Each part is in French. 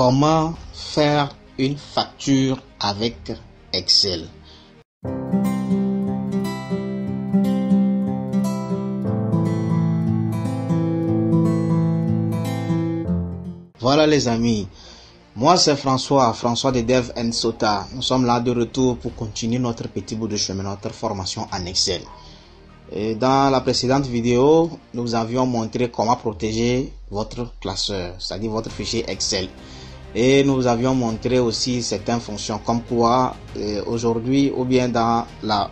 Comment faire une facture avec Excel? Voilà les amis, moi c'est François de Dev & Sota. Nous sommes là de retour pour continuer notre petit bout de chemin, notre formation en Excel. Et dans la précédente vidéo, nous avions montré comment protéger votre classeur, c'est-à-dire votre fichier Excel. Et nous avions montré aussi certaines fonctions comme quoi aujourd'hui ou bien dans la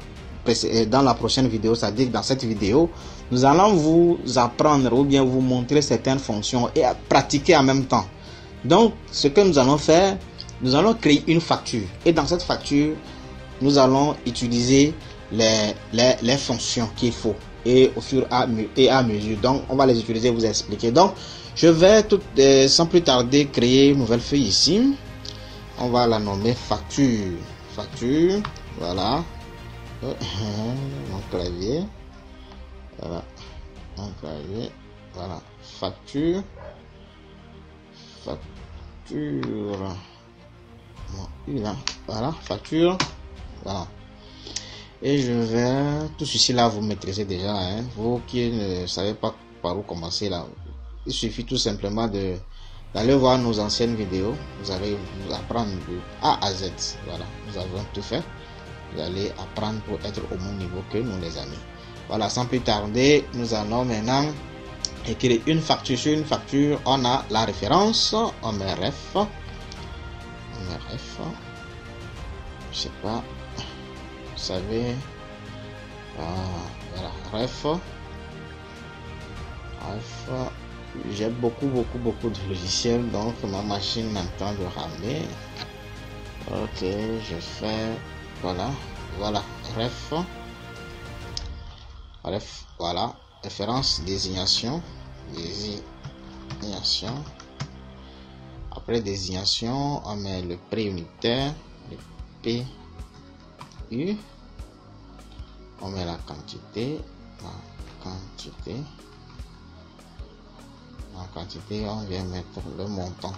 prochaine vidéo, c'est-à-dire dans cette vidéo, nous allons vous apprendre ou bien vous montrer certaines fonctions et pratiquer en même temps. Donc, ce que nous allons faire, nous allons créer une facture. Et dans cette facture, nous allons utiliser les fonctions qu'il faut. Et au fur et à mesure. Donc, on va les utiliser, vous expliquer. Donc, je vais sans plus tarder créer une nouvelle feuille ici. On va la nommer facture. Facture. Voilà. Mon clavier. Voilà. Mon clavier. Voilà. Facture. Facture. Voilà. Facture. Voilà. Et je vais, tout ceci là vous maîtrisez déjà, hein. Vous qui ne savez pas par où commencer là, il suffit tout simplement d'aller voir nos anciennes vidéos. Vous allez vous apprendre de A à Z. Voilà, nous avons tout fait. Vous allez apprendre pour être au même niveau que nous les amis. Voilà, sans plus tarder, nous allons maintenant écrire une facture. Sur une facture, on a la référence, on met ref, je sais pas. Vous savez, voilà, ref, j'ai beaucoup de logiciels, donc ma machine m'entend de ramer. Ok, je fais, voilà, ref, voilà, référence, désignation, après désignation, on met le prix unitaire, le P. On met la quantité, on vient mettre le montant,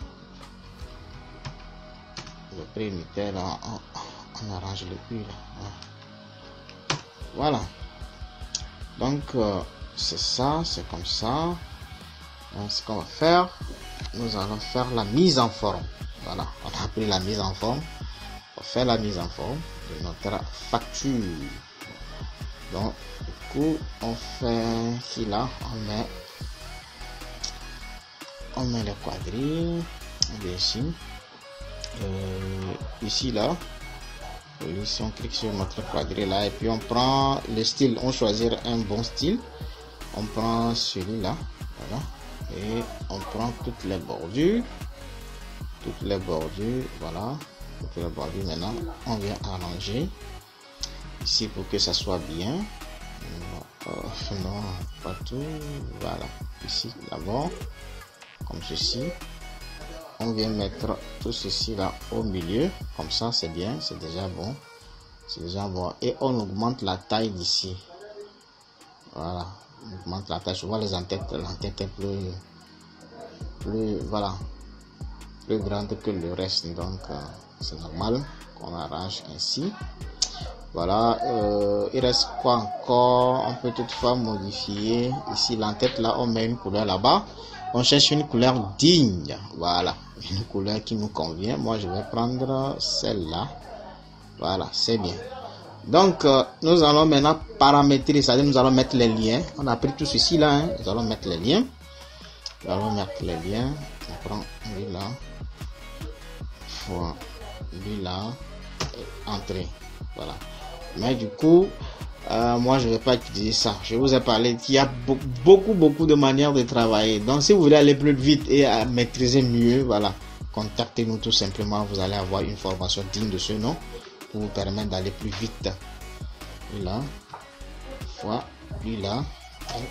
le prix unitaire, là, on arrange le U là. Voilà, donc c'est ça, c'est comme ça. Donc ce qu'on va faire, nous allons faire la mise en forme. Voilà, on a appris la mise en forme. On fait la mise en forme de notre facture. Donc du coup on fait ici là, on met les quadrilles ici, ici là, si on clique sur notre quadrille là, et puis on prend le style, on choisit un bon style, on prend celui-là, voilà, et on prend toutes les bordures, voilà. Maintenant on vient arranger ici pour que ça soit bien. Non, pas tout. Voilà, ici d'abord comme ceci, on vient mettre tout ceci là au milieu, comme ça c'est bien, c'est déjà bon, et on augmente la taille d'ici. Voilà, on augmente la taille. Souvent l'entête est plus voilà, plus grande que le reste, donc c'est normal qu'on arrange ainsi. Voilà, il reste quoi encore? On peut toutefois modifier ici l'entête là, on met une couleur là-bas, on cherche une couleur digne, voilà, une couleur qui nous convient. Moi je vais prendre celle-là, voilà, c'est bien. Donc nous allons maintenant paramétrer, c'est-à-dire nous allons mettre les liens. On a pris tout ceci là, hein. Nous allons mettre les liens, on prend lui là, fois lui là, et entrée, voilà. Mais du coup moi je vais pas utiliser ça. Je vous ai parlé qu'il y a beaucoup de manières de travailler. Donc si vous voulez aller plus vite et à maîtriser mieux, voilà, contactez-nous tout simplement. Vous allez avoir une formation digne de ce nom pour vous permettre d'aller plus vite. Lui là, fois lui là, et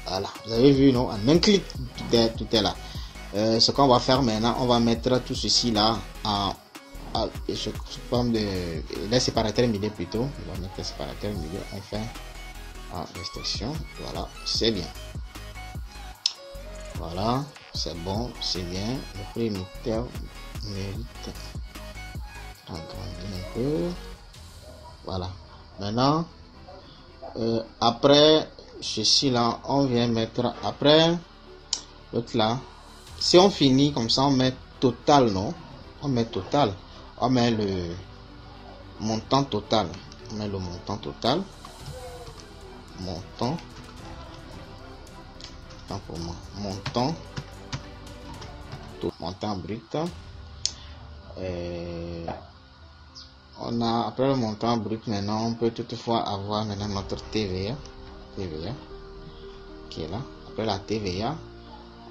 voilà, vous avez vu, non, en un clic tout est là. Ce qu'on va faire maintenant, on va mettre tout ceci là en forme de les séparateurs milieu plutôt. On va mettre les séparateurs milieu, on fait en restriction, voilà, c'est bien, voilà, c'est bon, c'est bien. Le prix unitaire, mérite agrandir un peu. Voilà. Maintenant, après ceci là, on vient mettre après l'autre là. Si on finit comme ça, on met total, non? On met total. On met le montant total. On met le montant total. Montant. Tant pour moi. Montant. Montant brut. On a après le montant brut maintenant, on peut toutefois avoir maintenant notre TVA. TVA qui est là. Après la TVA,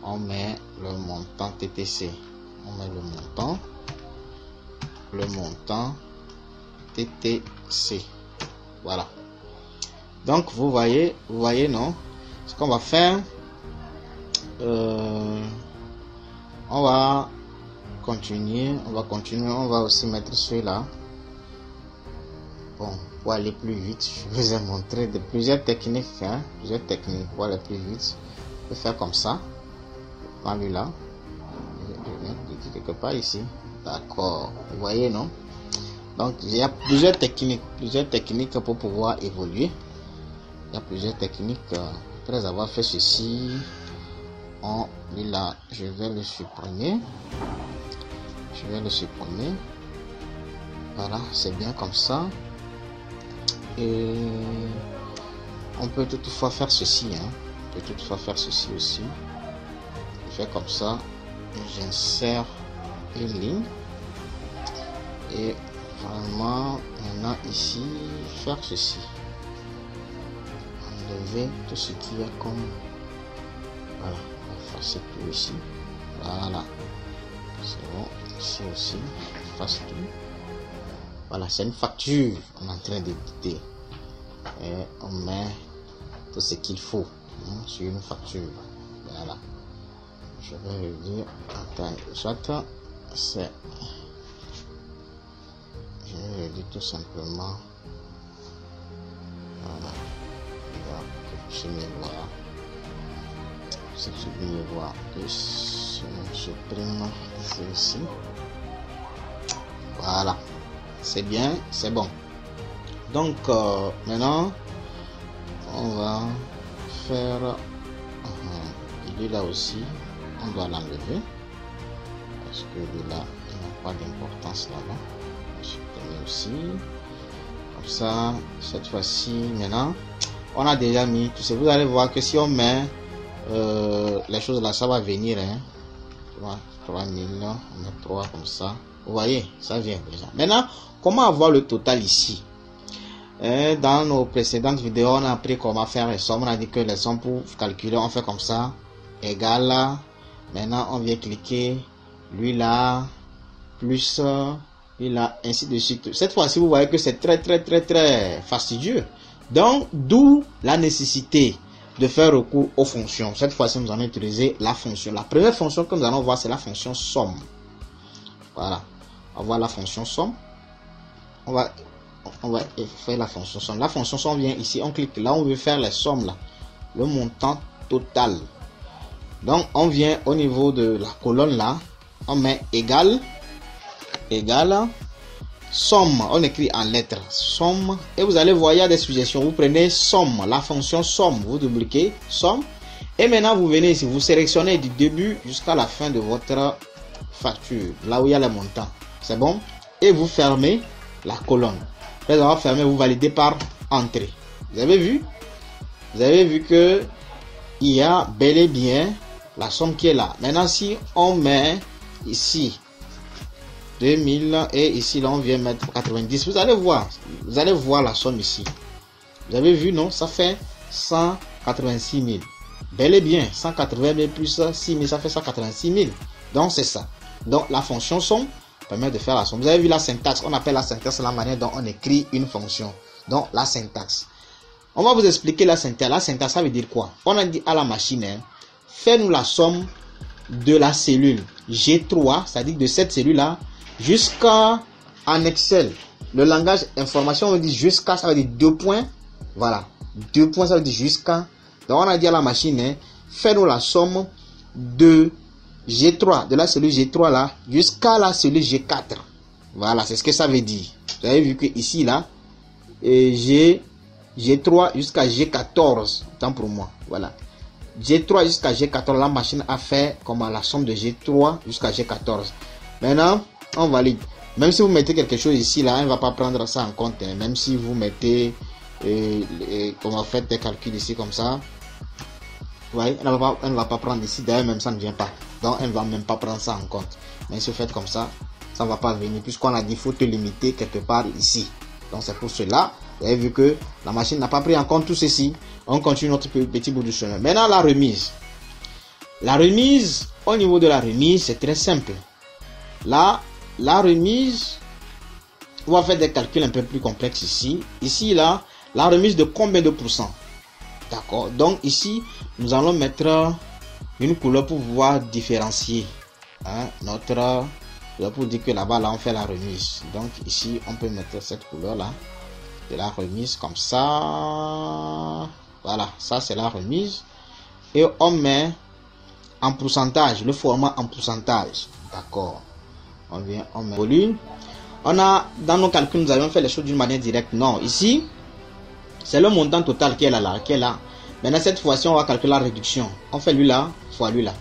on met le montant TTC. On met le montant TTC. Voilà. Donc vous voyez non, ce qu'on va faire, on va continuer, on va aussi mettre celui-là. Bon, pour aller plus vite, je vous ai montré plusieurs techniques, pour aller plus vite. Je peux faire comme ça. Celui-là, je viens de quelque part ici. D'accord, vous voyez non? Donc il y a plusieurs techniques pour pouvoir évoluer. Il y a plusieurs techniques. Après avoir fait ceci, là, je vais le supprimer. Voilà, c'est bien comme ça. Et on peut toutefois faire ceci, aussi. Je fais comme ça, j'insère une ligne et vraiment maintenant ici faire ceci, enlever tout ce qui est comme, voilà, on va effacer tout ici, voilà, c'est bon, ici aussi, on efface tout. Voilà, c'est une facture, on est en train d'éditer et on met tout ce qu'il faut sur une facture. Voilà, je vais le dire en taille, soit c'est, je vais le dire tout simplement, voilà, je vais voir, si je vais voir, je supprime ceci, voilà. C'est bien, c'est bon. Donc maintenant on va faire il est là aussi, on doit l'enlever parce que là il n'a pas d'importance là-bas. Je supprimer aussi comme ça. Cette fois-ci maintenant on a déjà mis tout ça. Vous allez voir que si on met les choses là, ça va venir, hein. 3000, on met 3 comme ça. Vous voyez, ça vient déjà. Maintenant, comment avoir le total ici? Dans nos précédentes vidéos, on a appris comment faire les sommes. On a dit que les sommes pour calculer, on fait comme ça. Égal là. Maintenant, on vient cliquer. Lui là. Plus lui là. Ainsi de suite. Cette fois-ci, vous voyez que c'est très fastidieux. Donc, d'où la nécessité de faire recours aux fonctions. Cette fois-ci, nous allons utiliser la fonction. La première fonction que nous allons voir, c'est la fonction somme. Voilà. On va voir la fonction somme. On va faire la fonction somme. La fonction somme vient ici. On clique là. On veut faire les sommes là. Le montant total. Donc, on vient au niveau de la colonne là. On met égal. Somme. On écrit en lettres. Somme. Et vous allez voir, il y a des suggestions. Vous prenez somme. La fonction somme. Vous double-cliquez. Somme. Et maintenant, vous venez ici. Vous sélectionnez du début jusqu'à la fin de votre facture. Là où il y a le montant. C'est bon. Et vous fermez la colonne. Après avoir fermé, vous validez par entrée. Vous avez vu? Vous avez vu que il y a bel et bien la somme qui est là. Maintenant, si on met ici 2000 et ici là on vient mettre 90, vous allez voir la somme ici. Vous avez vu, non? Ça fait 186 000. Bel et bien 180 000 plus 6 000, ça fait 186 000. Donc c'est ça. Donc la fonction somme permet de faire la somme. Vous avez vu la syntaxe? On appelle la syntaxe la manière dont on écrit une fonction. Donc la syntaxe. On va vous expliquer la syntaxe. La syntaxe, ça veut dire quoi? On a dit à la machine, hein, fais-nous la somme de la cellule G3, c'est-à-dire de cette cellule-là, jusqu'à en Excel. Le langage information, on dit jusqu'à, ça veut dire 2 points. Voilà. 2 points, ça veut dire jusqu'à. Donc on a dit à la machine, hein, fais-nous la somme de G3, de la cellule G3 là, jusqu'à la cellule G4. Voilà, c'est ce que ça veut dire. Vous avez vu que ici là, G3 jusqu'à G14, tant pour moi. Voilà. G3 jusqu'à G14, la machine a fait comme à la somme de G3 jusqu'à G14. Maintenant, on valide. Même si vous mettez quelque chose ici, là, elle ne va pas prendre ça en compte. Hein. Même si vous mettez, comment vous faites des calculs ici comme ça, ouais, elle ne va pas prendre ici. D'ailleurs, même ça ne vient pas. Donc, elle ne va même pas prendre ça en compte. Mais si vous faites comme ça ne va pas venir. Puisqu'on a dit qu'il faut te limiter quelque part ici. Donc, c'est pour cela. Vous avez vu que la machine n'a pas pris en compte tout ceci. On continue notre petit bout de chemin. Maintenant, la remise. La remise, au niveau de la remise, c'est très simple. Là, la remise, on va faire des calculs un peu plus complexes ici. Ici, là, la remise de combien de pourcents? D'accord. Donc, ici, nous allons mettre une couleur pour pouvoir différencier notre... Pour dire que là-bas, là, on fait la remise. Donc, ici, on peut mettre cette couleur-là de la remise comme ça. Voilà, ça, c'est la remise. Et on met en pourcentage, le format en pourcentage. D'accord. On vient, on met volume. On a, dans nos calculs, nous avions fait les choses d'une manière directe. Non, ici, c'est le montant total qui est là, qui est là. Maintenant, cette fois-ci, on va calculer la réduction. On fait lui là, fois lui là.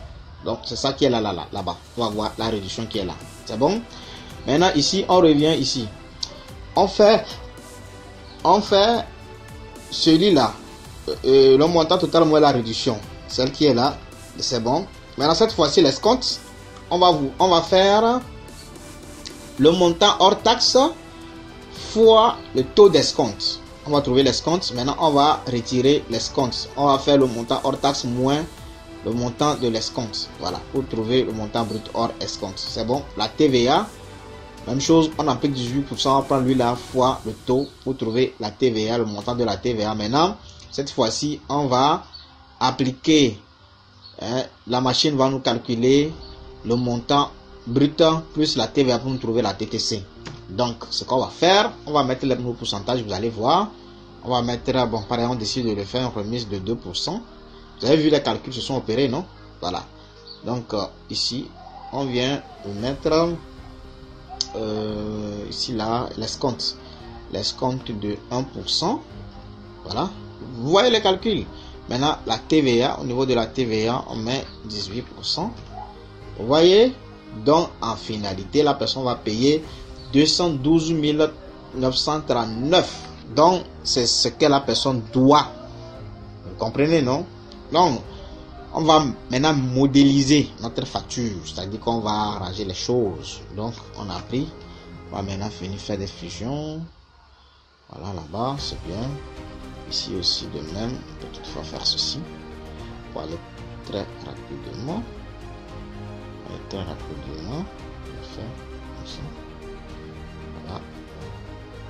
Donc, c'est ça qui est là-bas. On va voir la réduction qui est là. C'est bon? Maintenant, ici, on revient ici. On fait celui-là. Le montant total moins la réduction. Celle qui est là. C'est bon. Maintenant, cette fois-ci, l'escompte. On va faire le montant hors taxe fois le taux d'escompte. On va trouver l'escompte. Maintenant, on va retirer l'escompte. On va faire le montant hors taxe moins le montant de l'escompte. Voilà, pour trouver le montant brut hors escompte. C'est bon. La TVA, même chose, on applique 18%. On prend lui là fois le taux pour trouver la TVA, le montant de la TVA. Maintenant, cette fois-ci, on va appliquer, la machine va nous calculer le montant brut plus la TVA pour nous trouver la TTC. Donc, ce qu'on va faire, on va mettre nos pourcentages, vous allez voir. On va mettre, bon, pareil, on décide de le faire une remise de 2%. Vous avez vu, les calculs se sont opérés, non? Voilà. Donc, ici, on vient mettre, ici, là, l'escompte. L'escompte de 1%. Voilà. Vous voyez les calculs. Maintenant, la TVA, au niveau de la TVA, on met 18%. Vous voyez? Donc, en finalité, la personne va payer 212 939. Donc, c'est ce que la personne doit. Vous comprenez, non? Donc, on va maintenant modéliser notre facture. C'est-à-dire qu'on va arranger les choses. Donc, on a pris. On va maintenant finir faire des fusions. Voilà, là-bas, c'est bien. Ici aussi, de même. On peut toutefois faire ceci. Pour aller très rapidement. Très rapidement. On va faire comme ça. Voilà.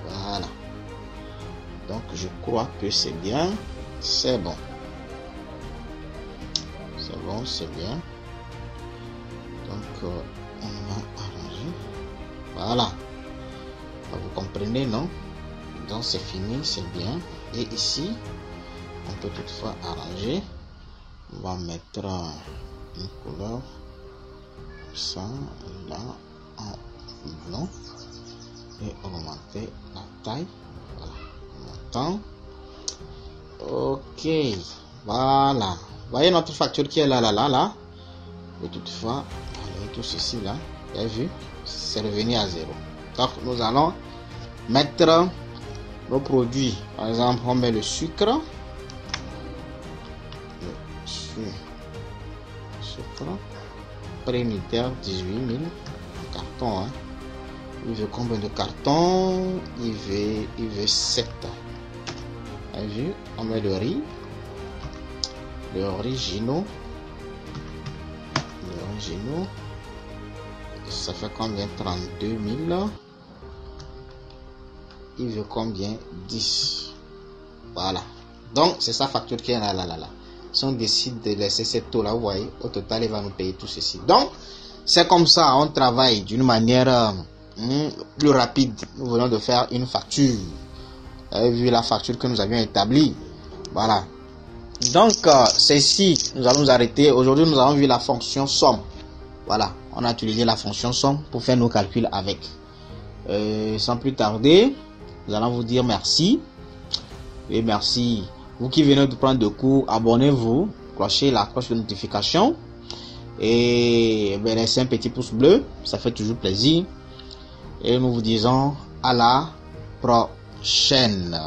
Voilà. Donc, je crois que c'est bien. C'est bon. C'est bon, c'est bien. Donc, on va arranger. Voilà. Vous comprenez, non? Donc, c'est fini, c'est bien. Et ici, on peut toutefois arranger. On va mettre une couleur. Ça, là, en blanc. Et augmenter la taille. Voilà. Montant. Ok. Voilà. Voyez notre facture qui est là. Et toutefois, tout ceci là, vous avez vu, c'est revenu à 0. Donc, nous allons mettre nos produits. Par exemple, on met le sucre. Sucre. Prix unitaire 18 000. Carton, hein. Il veut combien de cartons? Il veut 7. Vous avez vu, on met le riz. Le originaux, ça fait combien? 32 000. Il veut combien? 10. Voilà. Donc, c'est sa facture qui est là. Si on décide de laisser cette taux là, vous voyez, au total, il va nous payer tout ceci. Donc, c'est comme ça, on travaille d'une manière plus rapide. Nous venons de faire une facture. Vous avez vu la facture que nous avions établie. Voilà. Donc, c'est ici, nous allons nous arrêter. Aujourd'hui, nous avons vu la fonction somme. Voilà, on a utilisé la fonction somme pour faire nos calculs avec. Sans plus tarder, nous allons vous dire merci. Et merci. Vous qui venez de prendre de cours, abonnez-vous, clochez la cloche de notification et laissez un petit pouce bleu, ça fait toujours plaisir. Et nous vous disons à la prochaine.